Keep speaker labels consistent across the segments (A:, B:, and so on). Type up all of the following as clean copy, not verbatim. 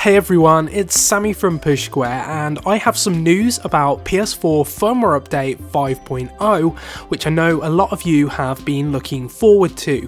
A: Hey everyone, it's Sammy from Push Square, and I have some news about PS4 Firmware Update 5.0, which I know a lot of you have been looking forward to.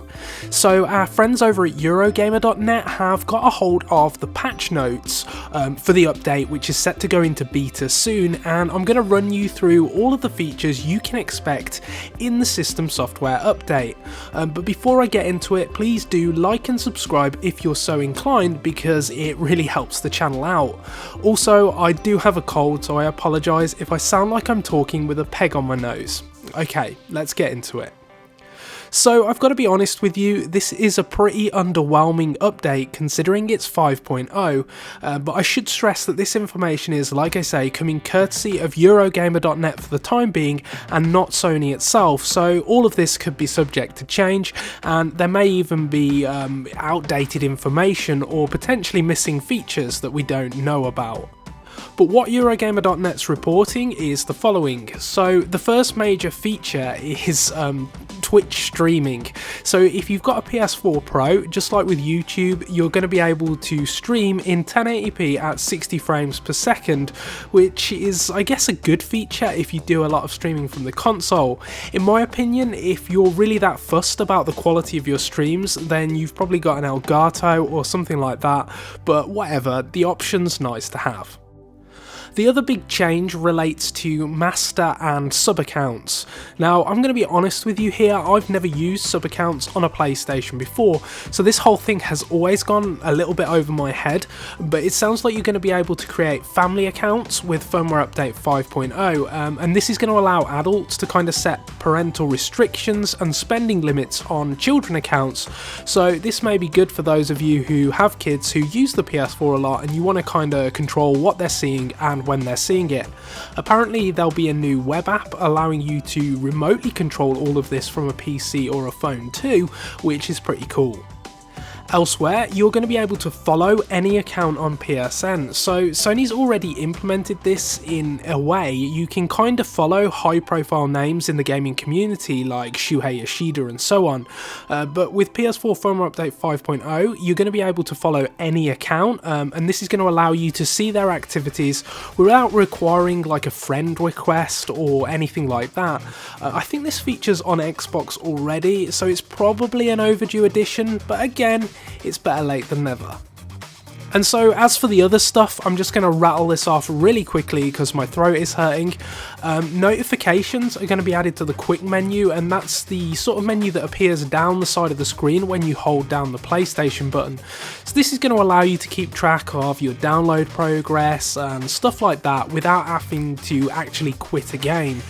A: So our friends over at Eurogamer.net have got a hold of the patch notes for the update, which is set to go into beta soon, and I'm going to run you through all of the features you can expect in the system software update. But before I get into it, please do like and subscribe if you're so inclined, because it really helps the channel out. Also, I do have a cold, so I apologise if I sound like I'm talking with a peg on my nose. Okay, let's get into it. So I've got to be honest with you, this is a pretty underwhelming update considering it's 5.0, but I should stress that this information is, like I say, coming courtesy of Eurogamer.net for the time being and not Sony itself, so all of this could be subject to change, and there may even be outdated information or potentially missing features that we don't know about. But what Eurogamer.net's reporting is the following. So the first major feature is Twitch streaming. So if you've got a PS4 Pro, just like with YouTube, you're going to be able to stream in 1080p at 60 frames per second, which is, I guess, a good feature if you do a lot of streaming from the console. In my opinion, if you're really that fussed about the quality of your streams, then you've probably got an Elgato or something like that, but whatever, the option's nice to have. The other big change relates to master and sub accounts. Now, I'm going to be honest with you here, I've never used sub accounts on a PlayStation before, so this whole thing has always gone a little bit over my head, but it sounds like you're going to be able to create family accounts with Firmware Update 5.0, and this is going to allow adults to kind of set parental restrictions and spending limits on children accounts, so this may be good for those of you who have kids who use the PS4 a lot and you want to kind of control what they're seeing and when they're seeing it. Apparently there'll be a new web app allowing you to remotely control all of this from a PC or a phone too, which is pretty cool. Elsewhere, you're going to be able to follow any account on PSN, so Sony's already implemented this in a way. You can kind of follow high profile names in the gaming community like Shuhei Yoshida and so on, but with PS4 Firmware Update 5.0 you're going to be able to follow any account, and this is going to allow you to see their activities without requiring like a friend request or anything like that. I think this feature's on Xbox already, so it's probably an overdue addition, but again, it's better late than never. And so as for the other stuff, I'm just going to rattle this off really quickly because my throat is hurting. Notifications are going to be added to the quick menu, and that's the sort of menu that appears down the side of the screen when you hold down the PlayStation button. So this is going to allow you to keep track of your download progress and stuff like that without having to actually quit a game.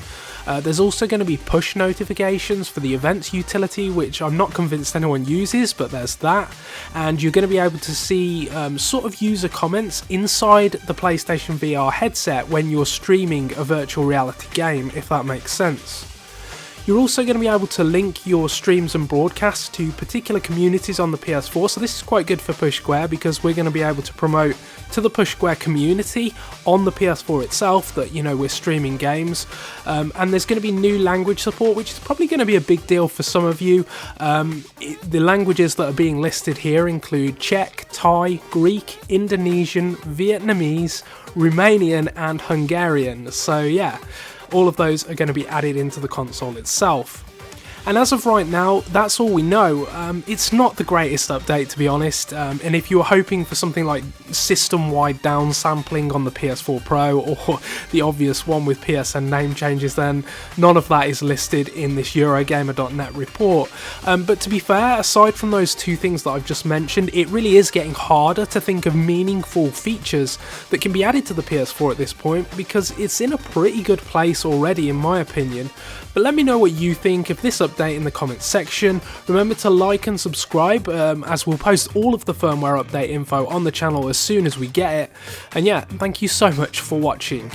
A: There's also going to be push notifications for the events utility, which I'm not convinced anyone uses, but there's that. And you're going to be able to see sort of user comments inside the PlayStation VR headset when you're streaming a virtual reality game, if that makes sense. You're also going to be able to link your streams and broadcasts to particular communities on the PS4, so this is quite good for Push Square because we're going to be able to promote to the Push Square community on the PS4 itself that, you know, we're streaming games. And there's going to be new language support, which is probably going to be a big deal for some of you. The languages that are being listed here include Czech, Thai, Greek, Indonesian, Vietnamese, Romanian and Hungarian, so yeah. All of those are going to be added into the console itself. And as of right now, that's all we know. It's not the greatest update, to be honest, and if you were hoping for something like system-wide downsampling on the PS4 Pro or the obvious one with PSN name changes, then none of that is listed in this Eurogamer.net report. But to be fair, aside from those two things that I've just mentioned, it really is getting harder to think of meaningful features that can be added to the PS4 at this point, because it's in a pretty good place already, in my opinion. But let me know what you think of this update in the comments section. Remember to like and subscribe, as we'll post all of the firmware update info on the channel as soon as we get it. And yeah, thank you so much for watching.